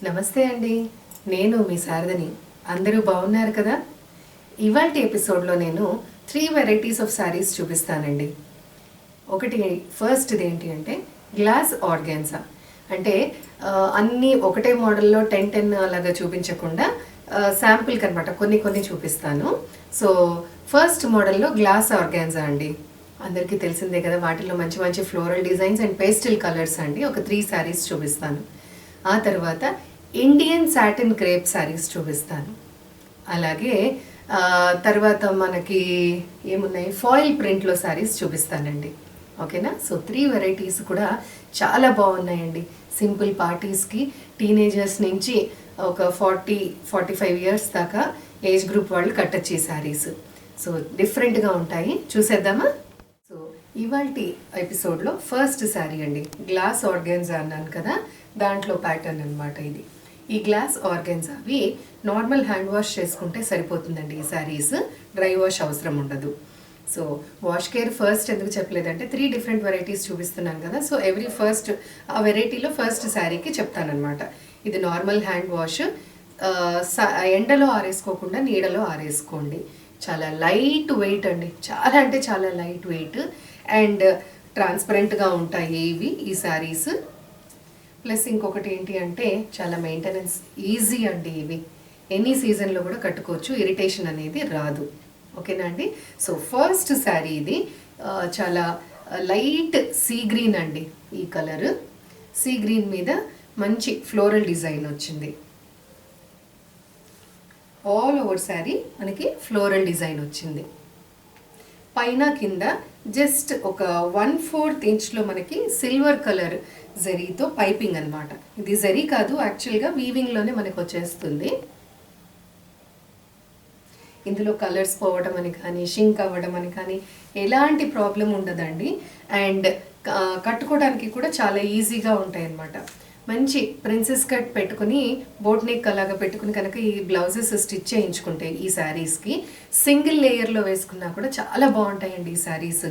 నమస్తే అండి. నేను మీ శారదని. అందరూ బాగున్నారు కదా? ఇవాల్టి ఎపిసోడ్లో నేను 3 వెరైటీస్ ఆఫ్ శారీస్ చూపిస్తానండి. ఒకటి ఫస్ట్ది ఏంటి అంటే గ్లాస్ ఆర్గాన్జా. అంటే అన్నీ ఒకటే మోడల్లో 10 అలాగా చూపించకుండా శాంపుల్కి అనమాట కొన్ని చూపిస్తాను. సో ఫస్ట్ మోడల్లో గ్లాస్ ఆర్గాన్జా అండి. అందరికీ తెలిసిందే కదా, వాటిలో మంచి మంచి floral designs and pastel colours అండి. ఒక 3 శారీస్ చూపిస్తాను. ఆ తర్వాత ఇండియన్ సాటిన్ క్రేప్ శారీస్ చూపిస్తాను. అలాగే తర్వాత మనకి ఏమున్నాయి, ఫాయిల్ ప్రింట్లో శారీస్ చూపిస్తానండి. ఓకేనా? సో 3 వెరైటీస్ కూడా చాలా బాగున్నాయండి. సింపుల్ పార్టీస్కి, టీనేజర్స్ నుంచి ఒక 40-45 ఇయర్స్ దాకా ఏజ్ గ్రూప్ వాళ్ళు కట్టొచ్చు ఈ శారీస్. సో డిఫరెంట్గా ఉంటాయి, చూసేద్దామా? సో ఇవాల్టి ఎపిసోడ్లో ఫస్ట్ శారీ అండి, గ్లాస్ ఆర్గాన్జా అన్నాను కదా, దాంట్లో ప్యాటర్న్ అనమాట ఇది. ఈ గ్లాస్ ఆర్గాన్జావి నార్మల్ హ్యాండ్ వాష్ చేసుకుంటే సరిపోతుందండి. ఈ శారీస్ డ్రై వాష్ అవసరం ఉండదు. సో వాష్ కేర్ ఫస్ట్ ఎందుకు చెప్పలేదంటే 3 డిఫరెంట్ వెరైటీస్ చూపిస్తున్నాను కదా. సో ఫస్ట్ ఆ వెరైటీలో ఫస్ట్ శారీకి చెప్తానమాట. ఇది నార్మల్ హ్యాండ్ వాష్, ఎండలో ఆరేసుకోకుండా నీడలో ఆరేసుకోండి. చాలా లైట్ వెయిట్ అండి, చాలా అంటే చాలా లైట్ వెయిట్ అండ్ ట్రాన్స్పరెంట్గా ఉంటాయి ఈ శారీస్. ప్లస్ ఇంకొకటి ఏంటి అంటే చాలా మెయింటెనెన్స్ ఈజీ అండి. ఇవి ఎనీ సీజన్లో కూడా కట్టుకోవచ్చు, ఇరిటేషన్ అనేది రాదు. ఓకేనా అండి? సో ఫస్ట్ శారీ ఇది చాలా లైట్ సీ గ్రీన్ అండి. ఈ కలర్ సీ గ్రీన్ మీద మంచి ఫ్లోరల్ డిజైన్ వచ్చింది. ఆల్ ఓవర్ శారీ మనకి ఫ్లోరల్ డిజైన్ వచ్చింది. పైన కింద జస్ట్ ఒక 1/4 ఇంచ్లో మనకి సిల్వర్ కలర్ జరీతో పైపింగ్ అనమాట. ఇది జరీ కాదు, యాక్చువల్గా వీవింగ్లోనే మనకు వచ్చేస్తుంది. ఇందులో కలర్స్ పోవడం అని కానీ, షింక్ అవ్వడం అని కానీ ఎలాంటి ప్రాబ్లం ఉండదండి. అండ్ కట్టుకోవడానికి కూడా చాలా ఈజీగా ఉంటాయి అన్నమాట. మంచి ప్రిన్సెస్ కట్ పెట్టుకుని, బోట్ నెక్ అలాగా పెట్టుకుని కనుక ఈ బ్లౌజెస్ స్టిచ్ చేయించుకుంటే ఈ శారీస్కి సింగిల్ లేయర్లో వేసుకున్నా కూడా చాలా బాగుంటాయండి ఈ శారీస్.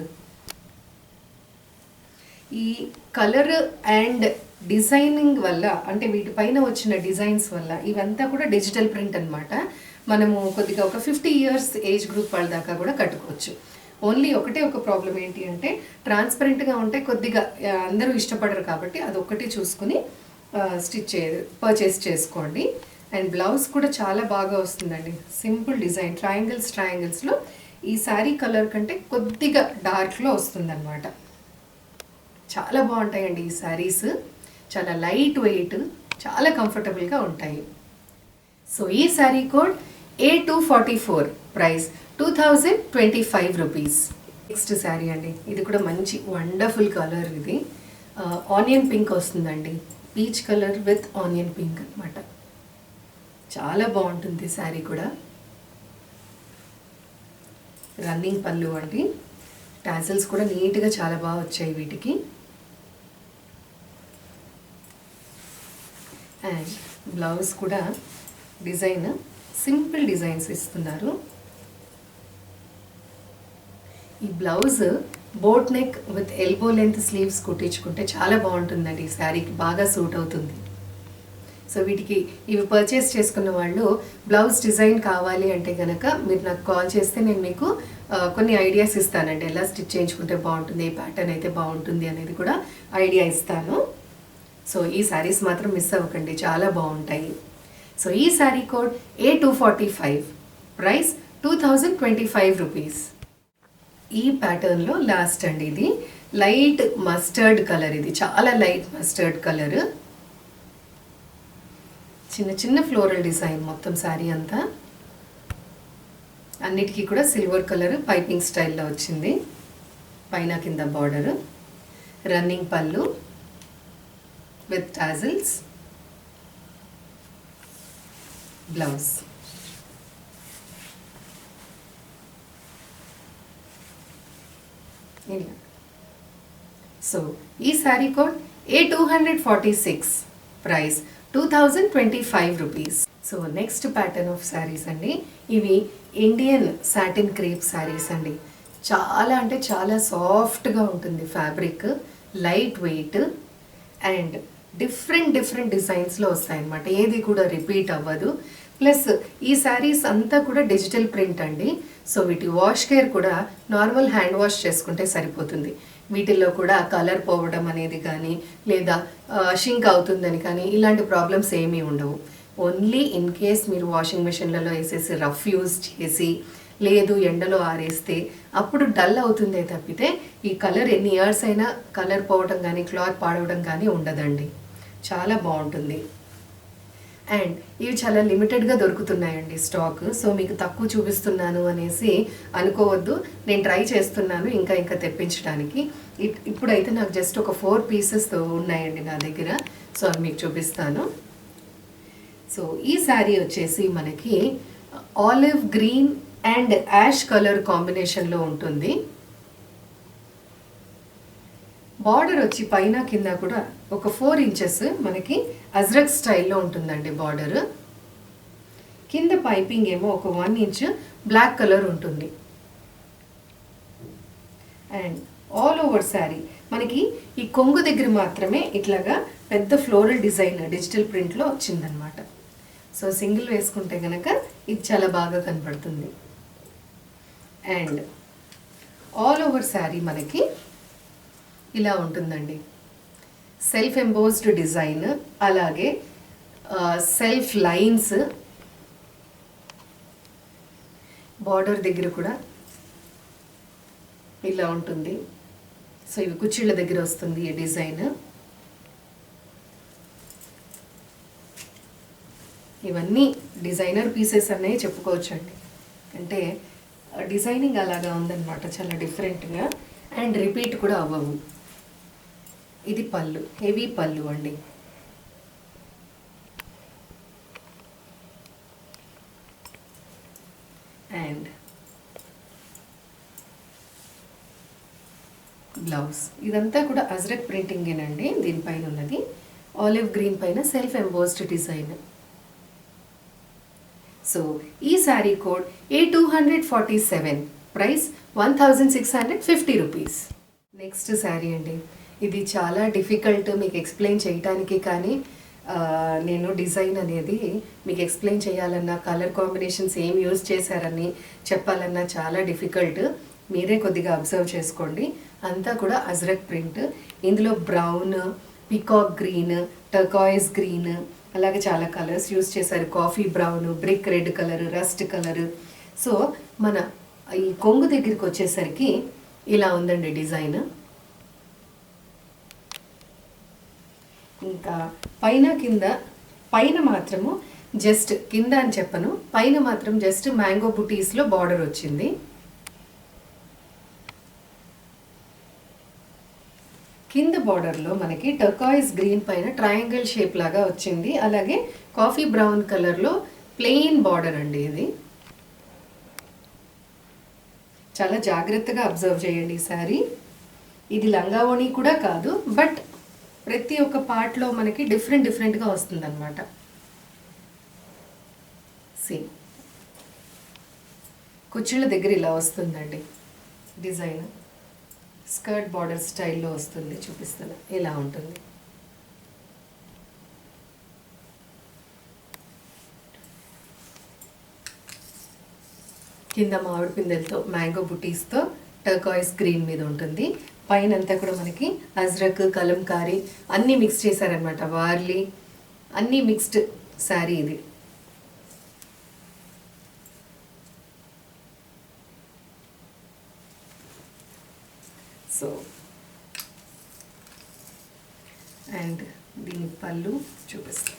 ఈ కలర్ అండ్ డిజైనింగ్ వల్ల, అంటే వీటిపైన వచ్చిన డిజైన్స్ వల్ల, ఇవంతా కూడా డిజిటల్ ప్రింట్ అనమాట. మనము కొద్దిగా ఒక 50 ఇయర్స్ ఏజ్ గ్రూప్ వాళ్ళ దాకా కూడా కట్టుకోవచ్చు. ఓన్లీ ఒక ప్రాబ్లం ఏంటి అంటే ట్రాన్స్పరెంట్గా ఉంటే కొద్దిగా అందరూ ఇష్టపడరు, కాబట్టి అదొక్కటి చూసుకుని పర్చేస్ చేసుకోండి. అండ్ బ్లౌజ్ కూడా చాలా బాగా వస్తుందండి. సింపుల్ డిజైన్, ట్రయాంగిల్స్లో ఈ శారీ కలర్ కంటే కొద్దిగా డార్క్లో వస్తుందన్నమాట. చాలా బాగుంటాయండి ఈ శారీస్. చాలా లైట్ వెయిట్, చాలా కంఫర్టబుల్గా ఉంటాయి. సో ఈ sari code A244, price 2025 rupees. Next sari అండి, ఇది కూడా మంచి వండర్ఫుల్ కలర్. ఇది ఆనియన్ పింక్ వస్తుందండి. Peach colour with onion pink అనమాట. చాలా బాగుంటుంది శారీ కూడా. రన్నింగ్ పళ్ళు అండి. టాజిల్స్ కూడా నీట్గా చాలా బాగా వచ్చాయి వీటికి. అండ్ బ్లౌజ్ కూడా డిజైన్ సింపుల్ డిజైన్స్ ఇస్తున్నారు. ఈ blouse boat neck with elbow length sleeves కుట్టించుకుంటే చాలా బాగుంటుందండి. ఈ శారీకి బాగా సూట్ అవుతుంది. సో వీటికి ఇవి పర్చేస్ చేసుకున్న వాళ్ళు బ్లౌజ్ డిజైన్ కావాలి అంటే కనుక మీరు నాకు కాల్ చేస్తే నేను మీకు కొన్ని ఐడియాస్ ఇస్తానండి. ఎలా స్టిచ్ చేయించుకుంటే బాగుంటుంది, ఏ ప్యాటర్న్ అయితే బాగుంటుంది అనేది కూడా ఐడియా ఇస్తాను. సో ఈ శారీస్ మాత్రం మిస్ అవ్వకండి, చాలా బాగుంటాయి. సో ఈ sari code A245, price 2025 rupees. ఈ ప్యాటర్న్లో లాస్ట్ అండి, ఇది లైట్ మస్టర్డ్ కలర్. ఇది చాలా లైట్ మస్టర్డ్ కలర్. చిన్న ఫ్లోరల్ డిజైన్ మొత్తం శారీ అంతా. అన్నిటికీ కూడా సిల్వర్ కలర్ పైపింగ్ స్టైల్లో వచ్చింది. పైన కింద బార్డర్, రన్నింగ్ పళ్ళు విత్ టాజిల్స్, బ్లౌజ్. సో ఈ sari code A246, price 2025 rupees. So next pattern of saris అండి, ఇవి ఇండియన్ సాటిన్ క్రేప్ శారీస్ అండి. చాలా అంటే చాలా సాఫ్ట్గా ఉంటుంది fabric, light weight and different different డిజైన్స్లో వస్తాయన్నమాట, ఏది కూడా రిపీట్ అవ్వదు. ప్లస్ ఈ శారీస్ అంతా కూడా డిజిటల్ ప్రింట్ అండి. సో వీటి వాష్ కేర్ కూడా నార్మల్ హ్యాండ్ వాష్ చేసుకుంటే సరిపోతుంది. వీటిల్లో కూడా కలర్ పోవడం అనేది కానీ లేదా షింక్ అవుతుందని కానీ ఇలాంటి ప్రాబ్లమ్స్ ఏమీ ఉండవు. ఓన్లీ ఇన్ కేస్ మీరు వాషింగ్ మెషిన్లలో వేసేసి రఫ్ యూజ్ చేసి లేదు ఎండలో ఆరేస్తే అప్పుడు డల్ అవుతుందే తప్పితే ఈ కలర్ ఎన్ని ఇయర్స్ అయినా కలర్ పోవడం కానీ క్లాత్ పాడవడం కానీ ఉండదండి. చాలా బాగుంటుంది. అండ్ ఇవి చాలా లిమిటెడ్గా దొరుకుతున్నాయండి స్టాక్. సో మీకు తక్కువ చూపిస్తున్నాను అనేసి అనుకోవద్దు, నేను ట్రై చేస్తున్నాను ఇంకా ఇంకా తెప్పించడానికి. ఇప్పుడైతే నాకు జస్ట్ ఒక 4 పీసెస్ ఉన్నాయండి నా దగ్గర. సో అవి మీకు చూపిస్తాను. సో ఈ శారీ వచ్చేసి మనకి olive green and ash colour కాంబినేషన్లో ఉంటుంది. బార్డర్ వచ్చి పైన కింద కూడా ఒక 4 ఇంచెస్ మనకి అజ్రక్ స్టైల్లో ఉంటుందండి బార్డర్. కింద పైపింగ్ ఏమో ఒక 1 ఇంచ్ బ్లాక్ కలర్ ఉంటుంది. అండ్ ఆల్ ఓవర్ శారీ మనకి ఈ కొంగు దగ్గర మాత్రమే ఇట్లాగా పెద్ద ఫ్లోరల్ డిజైన్ డిజిటల్ ప్రింట్లో వచ్చిందనమాట. సో సింగిల్ వేసుకుంటే కనుక ఇది చాలా బాగా కనపడుతుంది. అండ్ ఆల్ ఓవర్ శారీ మనకి ఇలా ఉంటుందండి. సెల్ఫ్ ఎంబోస్డ్ డిజైన్, అలాగే సెల్ఫ్ లైన్స్, బార్డర్ దగ్గర కూడా ఇలా ఉంటుంది. సో ఇవి కుచ్చిళ్ళ దగ్గర వస్తుంది ఈ డిజైన్. ఇవన్నీ డిజైనర్ పీసెస్ అనే చెప్పుకోవచ్చు అండి. అంటే డిజైనింగ్ అలాగా ఉందన్నమాట, చాలా డిఫరెంట్గా. అండ్ రిపీట్ కూడా అవ్వవు. ఇది పళ్ళు, హెవీ పళ్ళు అండి. అండ్ బ్లౌజ్ ఇదంతా కూడా అజ్రక్ ప్రింటింగేనండి. దీనిపైన ఉన్నది ఆలివ్ గ్రీన్ పైన సెల్ఫ్ ఎంబోస్డ్ డిజైన్. సో ఈ sari code A247, price 1650 rupees. Next sari అండి. ఇది చాలా డిఫికల్ట్ మీకు ఎక్స్ప్లెయిన్ చేయడానికి, కానీ నేను డిజైన్ అనేది మీకు ఎక్స్ప్లెయిన్ చేయాలన్నా కలర్ కాంబినేషన్స్ ఏం యూజ్ చేశారని చెప్పాలన్నా చాలా డిఫికల్ట్. మీరే కొద్దిగా అబ్జర్వ్ చేసుకోండి. అంతా కూడా అజ్రక్ ప్రింట్. ఇందులో brown, peacock green, turquoise green, అలాగే చాలా కలర్స్ యూజ్ చేశారు. Coffee brown, brick red colour, rust colour. So మన ఈ కొంగు దగ్గరికి వచ్చేసరికి ఇలా ఉందండి డిజైన్. ఇంకా పైన కింద, పైన మాత్రము జస్ట్ కింద అని చెప్పను, పైన మాత్రం జస్ట్ మ్యాంగో బుటీస్లో బార్డర్ వచ్చింది. కింద బార్డర్లో మనకి టర్కాయిస్ గ్రీన్ పైన ట్రయాంగిల్ షేప్ లాగా వచ్చింది. అలాగే కాఫీ బ్రౌన్ కలర్లో ప్లెయిన్ బార్డర్ అండి. ఇది చాలా జాగ్రత్తగా అబ్జర్వ్ చేయండి ఈ శారీ. ఇది లంగావోణి కూడా కాదు, బట్ ప్రతి ఒక్క పార్ట్లో మనకి డిఫరెంట్గా వస్తుంది అనమాట. కుచ్చిళ్ళ దగ్గర ఇలా వస్తుందండి డిజైన్. స్కర్ట్ బార్డర్ స్టైల్లో వస్తుంది, చూపిస్తాను ఇలా ఉంటుంది. కింద మామిడి పిందెలతో మ్యాంగో బుటీస్తో టర్కాయిస్ గ్రీన్ మీద ఉంటుంది. పైన అంతా కూడా మనకి అజ్రక్, కలంకారీ అన్నీ మిక్స్ చేశారనమాట. వార్లీ అన్నీ మిక్స్డ్ శారీ ఇది. సో అండ్ దీని పళ్ళు చూపిస్తాను.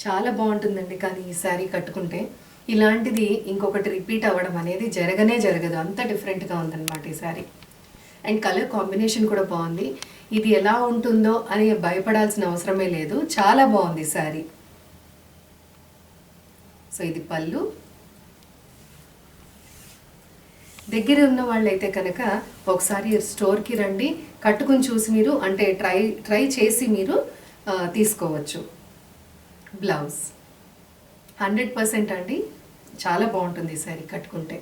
చాలా బాగుంటుందండి. కానీ ఈ శారీ కట్టుకుంటే ఇలాంటిది ఇంకొకటి రిపీట్ అవ్వడం అనేది జరగదు. అంత డిఫరెంట్గా ఉందన్నమాట ఈ శారీ. అండ్ కలర్ కాంబినేషన్ కూడా బాగుంది. ఇది ఎలా ఉంటుందో అని భయపడాల్సిన అవసరమే లేదు, చాలా బాగుంది శారీ. సో ఇది పళ్ళు. దగ్గర ఉన్న వాళ్ళైతే కనుక ఒకసారి స్టోర్కి రండి, కట్టుకుని చూసి మీరు అంటే ట్రై చేసి మీరు తీసుకోవచ్చు. బ్లౌజ్ 100% అండి, చాలా బాగుంటుంది ఈ శారీ కట్టుకుంటే.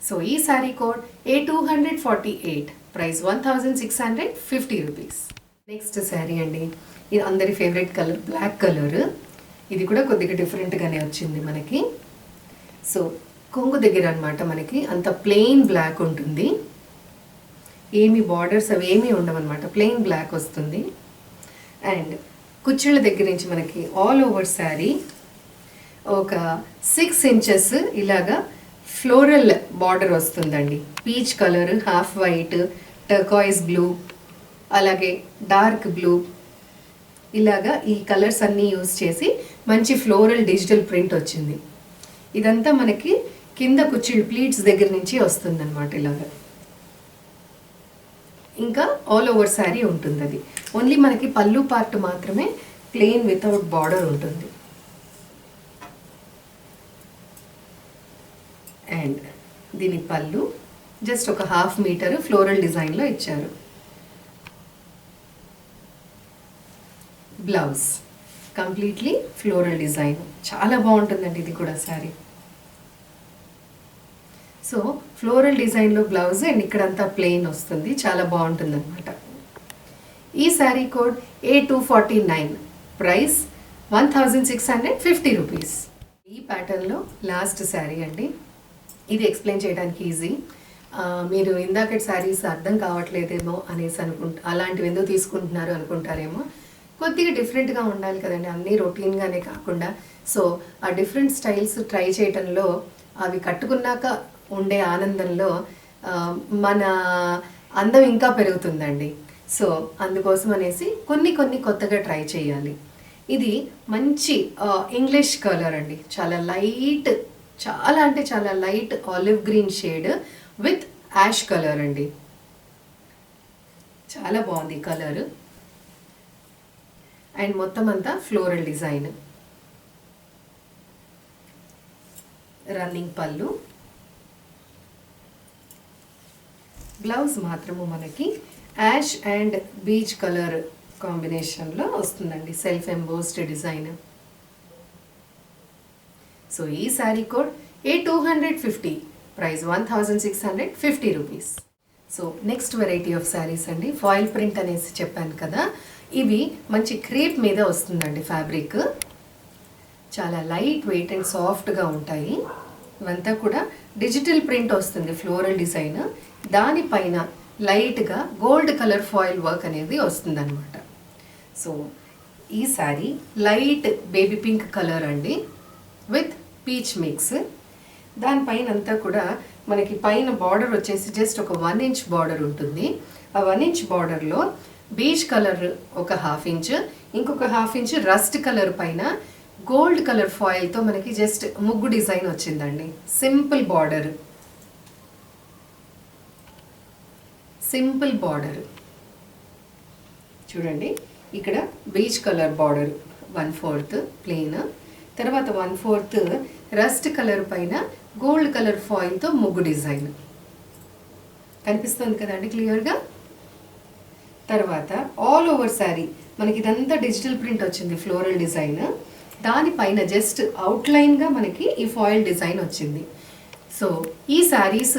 సో ఈ sari code A248, price 1650 rupees. Next sari అండి, ఇది అందరి ఫేవరెట్ కలర్ బ్లాక్ కలర్. ఇది కూడా కొద్దిగా డిఫరెంట్గానే వచ్చింది మనకి. సో కొంగు దగ్గర అనమాట మనకి అంత ప్లెయిన్ బ్లాక్ ఉంటుంది, ఏమి బార్డర్స్ అవి ఏమీ ఉండవన్నమాట, ప్లెయిన్ బ్లాక్ వస్తుంది. అండ్ కుచ్చిళ్ళ దగ్గర నుంచి మనకి ఆల్ ఓవర్ శారీ ఒక 6 ఇంచెస్ ఇలాగా ఫ్లోరల్ బార్డర్ వస్తుందండి. Peach colour, half white, turquoise blue, అలాగే డార్క్ బ్లూ, ఇలాగా ఈ కలర్స్ అన్నీ యూజ్ చేసి మంచి ఫ్లోరల్ డిజిటల్ ప్రింట్ వచ్చింది. ఇదంతా మనకి కింద కుచ్చిళ్ళు ప్లీట్స్ దగ్గర నుంచి వస్తుందన్నమాట ఇలాగా. ఇంకా ఆల్ ఓవర్ శారీ ఉంటుంది. అది ఓన్లీ మనకి పళ్ళు పార్ట్ మాత్రమే ప్లెయిన్ వితౌట్ బార్డర్ ఉంటుంది. అండ్ దీని పళ్ళు జస్ట్ ఒక 1/2 మీటర్ ఫ్లోరల్ డిజైన్లో ఇచ్చారు. బ్లౌజ్ కంప్లీట్లీ ఫ్లోరల్ డిజైన్, చాలా బాగుంటుందండి ఇది కూడా శారీ. సో ఫ్లోరల్ డిజైన్లో బ్లౌజ్ అండ్ ఇక్కడంతా ప్లెయిన్ వస్తుంది, చాలా బాగుంటుంది అనమాట. ఈ sari code A249, price 1650 rupees. ఈ ప్యాటర్న్లో లాస్ట్ శారీ అండి, ఇది ఎక్స్ప్లెయిన్ చేయడానికి ఈజీ. మీరు ఇందాకటి శారీస్ అర్థం కావట్లేదేమో అనేసి అలాంటివి ఎందుకు తీసుకుంటున్నారు అనుకుంటారేమో. కొద్దిగా డిఫరెంట్గా ఉండాలి కదండి, అన్నీ రొటీన్గానే కాకుండా. సో ఆ డిఫరెంట్ స్టైల్స్ ట్రై చేయటంలో, అవి కట్టుకున్నాక ఉండే ఆనందంలో మన అందం ఇంకా పెరుగుతుందండి. సో అందుకోసం అనేసి కొన్ని కొత్తగా ట్రై చేయాలి. ఇది మంచి ఇంగ్లీష్ కలర్ అండి, చాలా లైట్, చాలా అంటే చాలా light olive green shade with ash colour అండి. చాలా బాగుంది కలర్. అండ్ మొత్తం అంతా floral design. Running pallu, blouse మాత్రము మనకి యాష్ అండ్ బీచ్ కలర్ కాంబినేషన్లో వస్తుందండి, సెల్ఫ్ ఎంబోస్డ్ డిజైన్. సో ఈ sari code A250, price 1650 rupees. So next variety of saris అండి, ఫాయిల్ ప్రింట్ అనేసి చెప్పాను కదా, ఇవి మంచి క్రేప్ మీద వస్తుందండి ఫ్యాబ్రిక్. చాలా లైట్ వెయిట్ అండ్ సాఫ్ట్గా ఉంటాయి. ఇవంతా కూడా డిజిటల్ ప్రింట్ వస్తుంది, ఫ్లోరల్ డిజైన్. దానిపైన లైట్గా గోల్డ్ కలర్ ఫాయిల్ వర్క్ అనేది వస్తుందన్నమాట. సో ఈ sari light baby pink colour అండి విత్ పీచ్ మిక్స్. దానిపైన అంతా కూడా మనకి పైన బార్డర్ వచ్చేసి జస్ట్ ఒక 1 ఇంచ్ బార్డర్ ఉంటుంది. ఆ 1 ఇంచ్ బార్డర్లో బీచ్ కలర్ ఒక 1/2 ఇంచ్, ఇంకొక 1/2 ఇంచ్ రస్ట్ కలర్ పైన గోల్డ్ కలర్ ఫాయిల్తో మనకి జస్ట్ ముగ్గు డిజైన్ వచ్చిందండి. సింపుల్ బార్డర్, సింపుల్ బార్డర్ చూడండి. ఇక్కడ బీచ్ కలర్ బార్డర్ 1/4 ప్లెయిన్, తర్వాత 1/4 రస్ట్ కలర్ పైన గోల్డ్ కలర్ ఫాయిల్తో ముగ్గు డిజైన్ కనిపిస్తుంది కదండి క్లియర్గా. తర్వాత ఆల్ ఓవర్ శారీ మనకి ఇదంతా డిజిటల్ ప్రింట్ వచ్చింది, ఫ్లోరల్ డిజైన్. దానిపైన జస్ట్ అవుట్లైన్గా మనకి ఈ ఫాయిల్ డిజైన్ వచ్చింది. సో ఈ శారీస్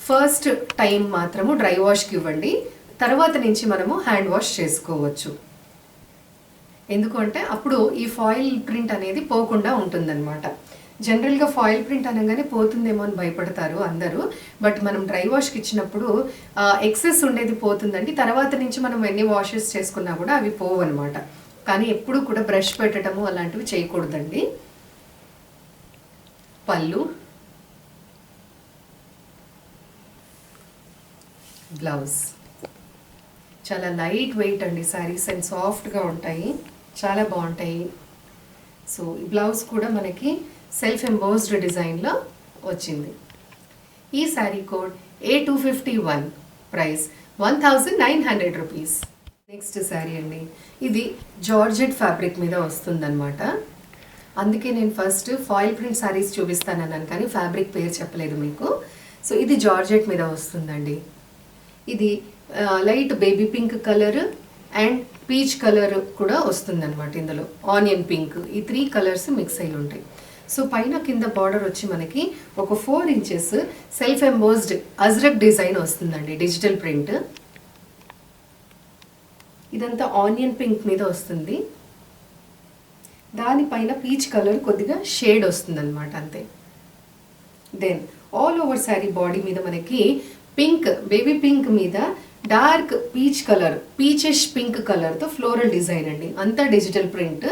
ఫస్ట్ టైం మాత్రము డ్రై వాష్కి ఇవ్వండి, తర్వాత నుంచి మనము హ్యాండ్ వాష్ చేసుకోవచ్చు. ఎందుకంటే అప్పుడు ఈ ఫాయిల్ ప్రింట్ అనేది పోకుండా ఉంటుందన్నమాట. జనరల్గా ఫాయిల్ ప్రింట్ అనగానే పోతుందేమో అని భయపడతారు అందరూ, బట్ మనం డ్రై వాష్కి ఇచ్చినప్పుడు ఎక్సెస్ ఉండేది పోతుందండి. తర్వాత నుంచి మనం ఎన్ని వాషెస్ చేసుకున్నా కూడా అవి పోవు అనమాట. కానీ ఎప్పుడు కూడా బ్రష్ పెట్టడము అలాంటివి చేయకూడదండి. పళ్ళు, బ్లౌజ్ చాలా లైట్ వెయిట్ అండి శారీస్ అండ్ సాఫ్ట్గా ఉంటాయి, చాలా బాగుంటాయి. సో ఈ బ్లౌజ్ కూడా మనకి సెల్ఫ్ ఎంబోస్డ్ డిజైన్లో వచ్చింది. ఈ sari code A251, price 1900 rupees. Next sari అండి, ఇది జార్జెట్ ఫ్యాబ్రిక్ మీద వస్తుందన్నమాట. అందుకే నేను ఫస్ట్ ఫాయిల్ ప్రింట్ శారీస్ చూపిస్తానన్నాను కానీ ఫ్యాబ్రిక్ పేరు చెప్పలేదు మీకు. సో ఇది జార్జెట్ మీద వస్తుందండి. ఇది light baby pink colour and peach colour కూడా వస్తుందన్నమాట. ఇందులో ఆనియన్ పింక్, ఈ 3 కలర్స్ మిక్స్ అయి ఉంటాయి. సో పైన కింద బార్డర్ వచ్చి మనకి ఒక 4 inches self embossed ajrak design వస్తుందండి, డిజిటల్ ప్రింట్. ఇదంతా ఆనియన్ పింక్ మీద వస్తుంది. దానిపైన పీచ్ కలర్ కొద్దిగా షేడ్ వస్తుంది అనమాట, అంతే. Then all over sari body మీద మనకి పింక్, బేబీ పింక్ మీద dark peach colour, peachish pink కలర్తో ఫ్లోరల్ డిజైన్ అండి. అంతా డిజిటల్ ప్రింట్,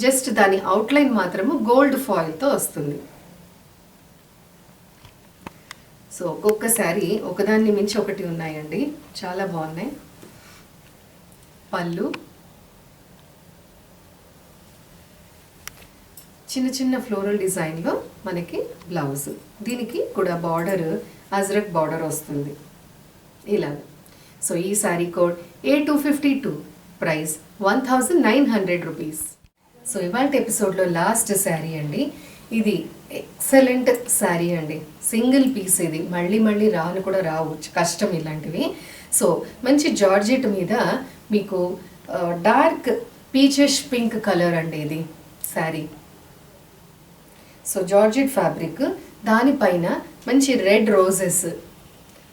జస్ట్ దాని అవుట్లైన్ మాత్రము గోల్డ్ ఫాయిల్తో వస్తుంది. సో ఒక్కొక్క శారీ ఒకదాన్ని మించి ఒకటి ఉన్నాయండి, చాలా బాగున్నాయి. పళ్ళు చిన్న చిన్న ఫ్లోరల్ డిజైన్లో మనకి బ్లౌజ్, దీనికి కూడా బార్డర్ అజ్రక్ బార్డర్ వస్తుంది ఇలాగ. సో ఈ sari code A252, price 1900 rupees. So ఇవాళ ఎపిసోడ్లో లాస్ట్ శారీ అండి. ఇది ఎక్సలెంట్ శారీ అండి, సింగిల్ పీస్. ఇది మళ్ళీ మళ్ళీ రాను కూడా రావు, కష్టం ఇలాంటివి. సో మంచి జార్జెట్ మీద మీకు డార్క్ పీచెష్ పింక్ కలర్ అండి ఇది శారీ. సో జార్జెట్ ఫ్యాబ్రిక్, దానిపైన మంచి రెడ్ రోజెస్,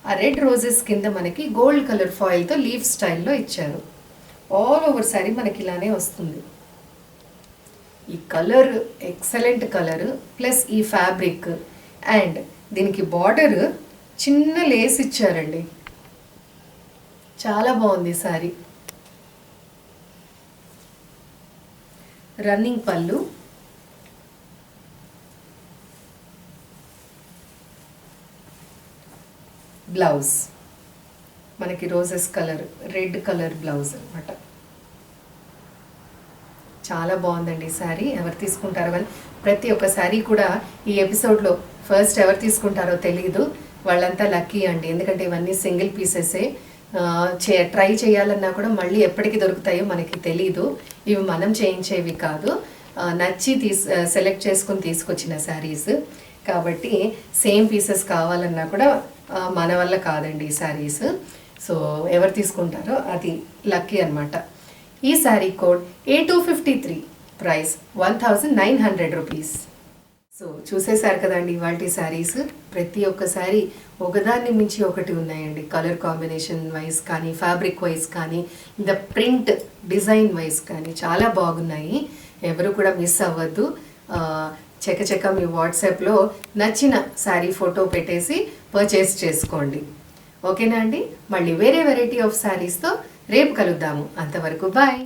ఆ రెడ్ రోజెస్ కింద మనకి గోల్డ్ కలర్ ఫాయిల్తో లీఫ్ స్టైల్లో ఇచ్చారు. ఆల్ ఓవర్ శారీ మనకి ఇలానే వస్తుంది. ఈ కలర్ ఎక్సలెంట్ కలర్, ప్లస్ ఈ ఫ్యాబ్రిక్ అండ్ దీనికి బార్డర్ చిన్న లేస్ ఇచ్చారండి, చాలా బాగుంది శారీ. రన్నింగ్ పళ్ళు, బ్లౌజ్ మనకి roses colour, red colour blouse అనమాట. చాలా బాగుందండి శారీ. ఎవరు తీసుకుంటారో కానీ ప్రతి ఒక్క శారీ కూడా ఈ ఎపిసోడ్లో ఫస్ట్ ఎవరు తీసుకుంటారో తెలియదు, వాళ్ళంతా లక్కీ అండి. ఎందుకంటే ఇవన్నీ సింగిల్ పీసెసే, ట్రై చేయాలన్నా కూడా మళ్ళీ ఎప్పటికి దొరుకుతాయో మనకి తెలీదు. ఇవి మనం చేయించేవి కాదు, నచ్చి సెలెక్ట్ చేసుకుని తీసుకొచ్చిన శారీస్ కాబట్టి సేమ్ పీసెస్ కావాలన్నా కూడా మన వల్ల కాదండి ఈ శారీస్. సో ఎవరు తీసుకుంటారో అది లక్కీ అనమాట. ఈ sari code A253, price 1900 rupees. So చూసేశారు కదండి ఇవాళ శారీస్. ప్రతి ఒక్క శారీ ఒకదాన్ని మించి ఒకటి ఉన్నాయండి, కలర్ కాంబినేషన్ వైజ్ కానీ, ఫ్యాబ్రిక్ వైజ్ కానీ, ద ప్రింట్ డిజైన్ వైజ్ కానీ చాలా బాగున్నాయి. ఎవరు కూడా మిస్ అవ్వద్దు. చకచక మీ వాట్సాప్లో నచ్చిన శారీ ఫోటో పెట్టేసి పర్చేస్ చేసుకోండి. ఓకేనా అండి? మళ్ళీ వేరే వెరైటీ ఆఫ్ శారీస్తో రేపు కలుద్దాము. అంతవరకు బాయ్.